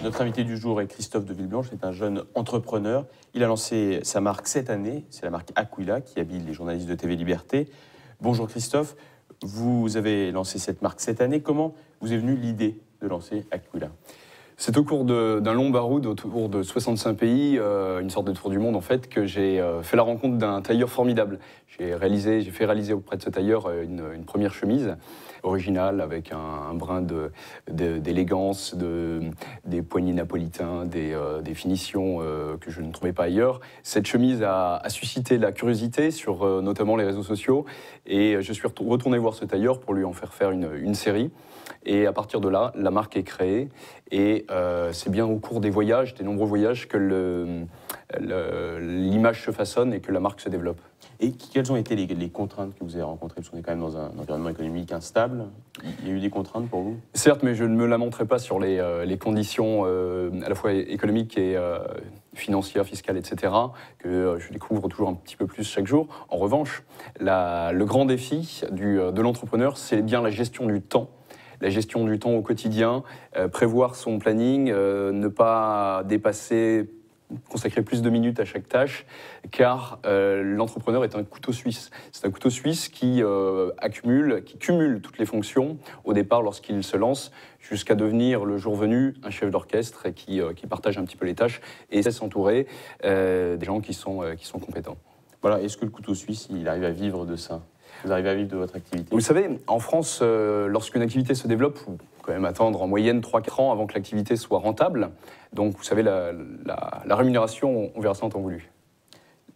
Notre invité du jour est Christophe de Villeblanche, c'est un jeune entrepreneur. Il a lancé sa marque cette année, c'est la marque Aquila qui habille les journalistes de TV Liberté. Bonjour Christophe, vous avez lancé cette marque cette année. Comment vous est venue l'idée de lancer Aquila ? C'est au cours d'un long baroud autour de 65 pays, une sorte de tour du monde en fait, que j'ai fait la rencontre d'un tailleur formidable. J'ai fait réaliser auprès de ce tailleur une première chemise originale avec un brin d'élégance, des poignets napolitains, des finitions que je ne trouvais pas ailleurs. Cette chemise a suscité la curiosité sur notamment les réseaux sociaux et je suis retourné voir ce tailleur pour lui en faire une série. Et à partir de là, la marque est créée et c'est bien au cours des voyages, des nombreux voyages, que l'image se façonne et que la marque se développe. Et quelles ont été les contraintes que vous avez rencontrées? Parce qu'on est quand même dans un environnement économique instable. Il y a eu des contraintes pour vous? Certes, mais je ne me lamenterai pas sur les conditions à la fois économiques et financières, fiscales, etc., que je découvre toujours un petit peu plus chaque jour. En revanche, le grand défi de l'entrepreneur, c'est bien la gestion du temps. La gestion du temps au quotidien, prévoir son planning, ne pas consacrer plus de minutes à chaque tâche, car l'entrepreneur est un couteau suisse. C'est un couteau suisse qui cumule toutes les fonctions au départ lorsqu'il se lance, jusqu'à devenir le jour venu un chef d'orchestre et qui partage un petit peu les tâches et sait s'entourer des gens qui sont compétents. Voilà, est-ce que le couteau suisse, il arrive à vivre de ça? Vous arrivez à vivre de votre activité? Vous savez, en France, lorsqu'une activité se développe, il faut quand même attendre en moyenne 3-4 ans avant que l'activité soit rentable. Donc, vous savez, la rémunération, on verra ça en temps voulu.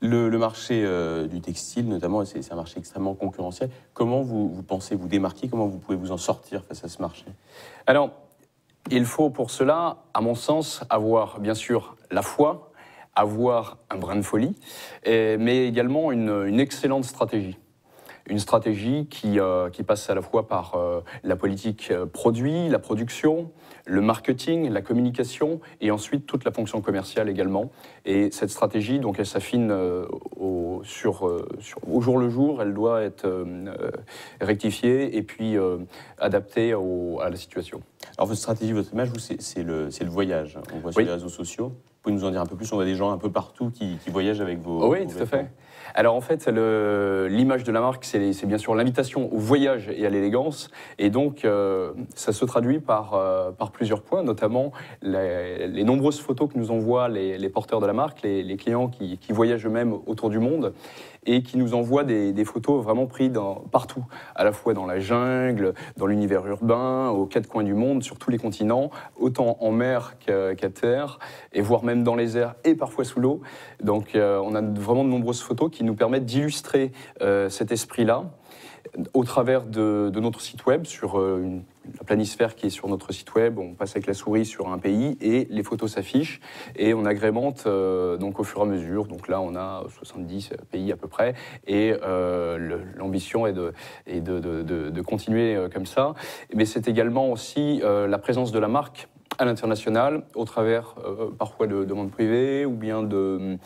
Le marché du textile, notamment, c'est un marché extrêmement concurrentiel. Comment vous pensez vous démarquer? Comment vous pouvez vous en sortir face à ce marché? Alors, il faut pour cela, à mon sens, avoir bien sûr la foi, avoir un brin de folie, mais également une excellente stratégie. Une stratégie qui passe à la fois par la politique produit, la production, le marketing, la communication et ensuite toute la fonction commerciale également. Et cette stratégie, donc, elle s'affine au jour le jour, elle doit être rectifiée et puis adaptée à la situation. Alors votre stratégie, votre image, c'est le voyage. On voit sur les réseaux sociaux. Vous pouvez nous en dire un peu plus? On voit des gens un peu partout qui voyagent avec vos Oui, tout à fait. Alors en fait, l'image de la marque, c'est bien sûr l'invitation au voyage et à l'élégance. Et donc, ça se traduit par plusieurs points, notamment les nombreuses photos que nous envoient les porteurs de la marque, les clients qui voyagent eux-mêmes autour du monde et qui nous envoient des photos vraiment prises partout, à la fois dans la jungle, dans l'univers urbain, aux quatre coins du monde, sur tous les continents, autant en mer qu'à terre, et voire même dans les airs et parfois sous l'eau. Donc on a vraiment de nombreuses photos qui nous permettent d'illustrer cet esprit-là au travers de notre site web, sur la planisphère qui est sur notre site web. On passe avec la souris sur un pays et les photos s'affichent et on agrémente donc au fur et à mesure. Donc là, on a 70 pays à peu près et l'ambition est de continuer comme ça. Mais c'est également aussi la présence de la marque à l'international, au travers parfois de demandes privées ou bien de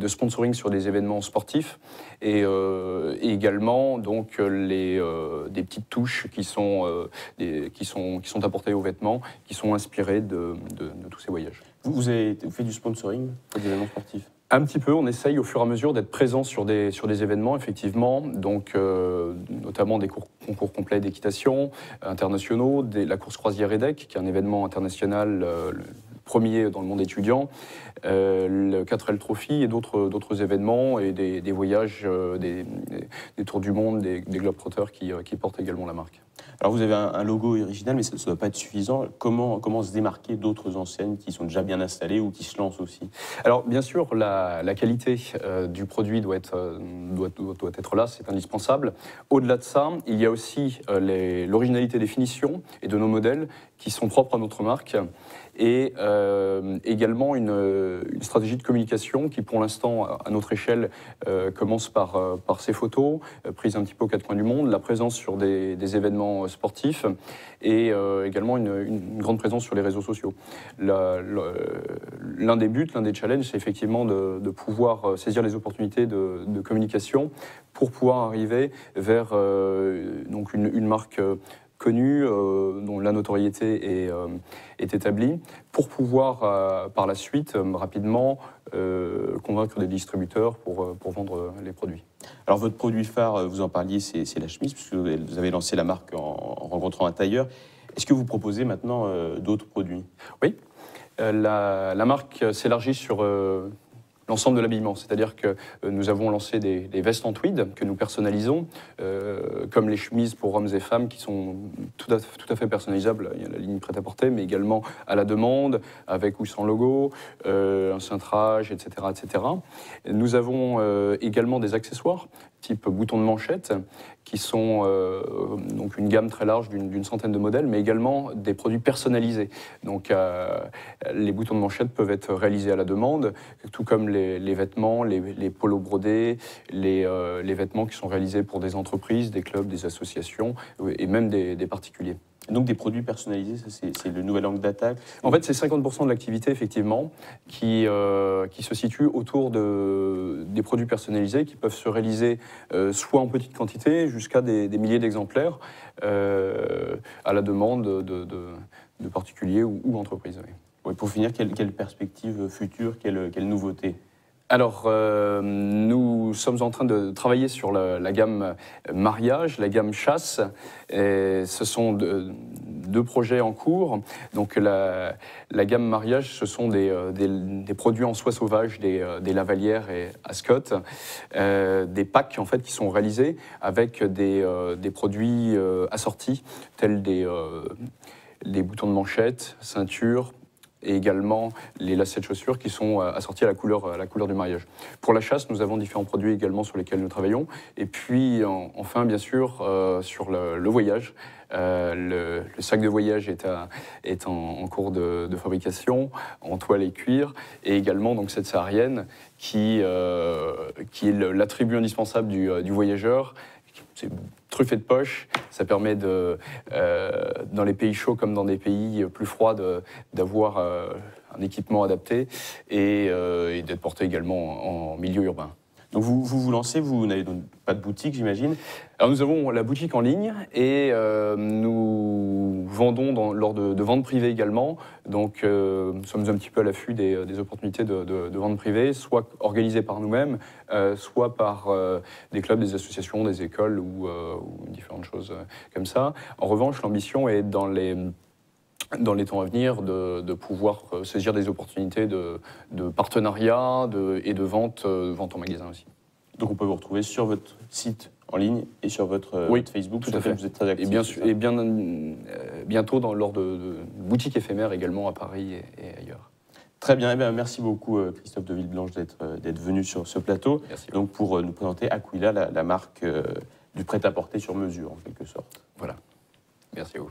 sponsoring sur des événements sportifs et également donc des petites touches qui sont apportées aux vêtements, qui sont inspirées de tous ces voyages. Vous faites du sponsoring pour des événements sportifs? Un petit peu, on essaye au fur et à mesure d'être présent sur des événements, effectivement, donc notamment des concours complets d'équitation internationaux, la course croisière EDEC, qui est un événement international le premier dans le monde étudiant, le 4L Trophy et d'autres événements et des voyages, des tours du monde, des Globetrotters qui portent également la marque. Alors vous avez un logo original, mais ça ne doit pas être suffisant. Comment se démarquer d'autres enseignes qui sont déjà bien installées ou qui se lancent aussi? Alors bien sûr, la qualité du produit doit être là, c'est indispensable. Au-delà de ça, il y a aussi l'originalité des finitions et de nos modèles qui sont propres à notre marque et également une stratégie de communication qui, pour l'instant, à notre échelle, commence par ces photos prises un petit peu aux quatre coins du monde, la présence sur des événements sportifs et également une grande présence sur les réseaux sociaux. L'un des buts, l'un des challenges, c'est effectivement de pouvoir saisir les opportunités de communication pour pouvoir arriver vers donc une marque connus, dont la notoriété est établie, pour pouvoir par la suite rapidement convaincre des distributeurs pour vendre les produits. Alors votre produit phare, vous en parliez, c'est la chemise, puisque vous avez lancé la marque en rencontrant un tailleur. Est-ce que vous proposez maintenant d'autres produits? Oui, la marque s'élargit sur l'ensemble de l'habillement, c'est-à-dire que nous avons lancé des vestes en tweed que nous personnalisons, comme les chemises pour hommes et femmes qui sont tout à fait personnalisables. Il y a la ligne prêt-à-porter, mais également à la demande, avec ou sans logo, un cintrage, etc., etc. Nous avons également des accessoires, type boutons de manchette, qui sont donc une gamme très large d'une centaine de modèles, mais également des produits personnalisés. Donc les boutons de manchette peuvent être réalisés à la demande, tout comme les vêtements, les polos brodés, les vêtements qui sont réalisés pour des entreprises, des clubs, des associations et même des particuliers. Donc des produits personnalisés, c'est le nouvel angle d'attaque? En fait, c'est 50% de l'activité, effectivement, qui se situe autour des produits personnalisés qui peuvent se réaliser soit en petite quantité, jusqu'à des milliers d'exemplaires, à la demande de particuliers ou entreprises. Oui. Oui, pour finir, quelle perspective future, quelle nouveauté? Alors, nous sommes en train de travailler sur la gamme mariage, la gamme chasse. Et ce sont deux projets en cours. Donc, la gamme mariage, ce sont des produits en soie sauvage, des lavalières et ascottes, des packs en fait qui sont réalisés avec des produits assortis, tels des boutons de manchette, ceintures, et également les lacets de chaussures qui sont assortis à la couleur du mariage. Pour la chasse, nous avons différents produits également sur lesquels nous travaillons. Et puis, enfin, bien sûr, sur le voyage. Le sac de voyage est en cours de fabrication, en toile et cuir, et également donc, cette saharienne qui est l'attribut indispensable du voyageur. C'est truffé de poche, ça permet dans les pays chauds comme dans des pays plus froids d'avoir un équipement adapté et d'être porté également en milieu urbain. Donc vous lancez, vous n'avez donc pas de boutique, j'imagine? Alors nous avons la boutique en ligne et nous vendons lors de ventes privées également. Donc nous sommes un petit peu à l'affût des opportunités de vente privée, soit organisées par nous-mêmes, soit par des clubs, des associations, des écoles ou différentes choses comme ça. En revanche, l'ambition est dans les temps à venir, de pouvoir saisir des opportunités de partenariat et de vente en magasin aussi. Donc on peut vous retrouver sur votre site en ligne et sur votre Facebook. Tout à fait. Vous êtes très actif. Et bientôt lors de boutiques éphémères également à Paris et ailleurs. Très bien. Eh bien, merci beaucoup Christophe de Villeblanche d'être venu sur ce plateau. Merci. Donc pour nous présenter Aquila, la marque du prêt-à-porter sur mesure en quelque sorte. Voilà. Merci à vous.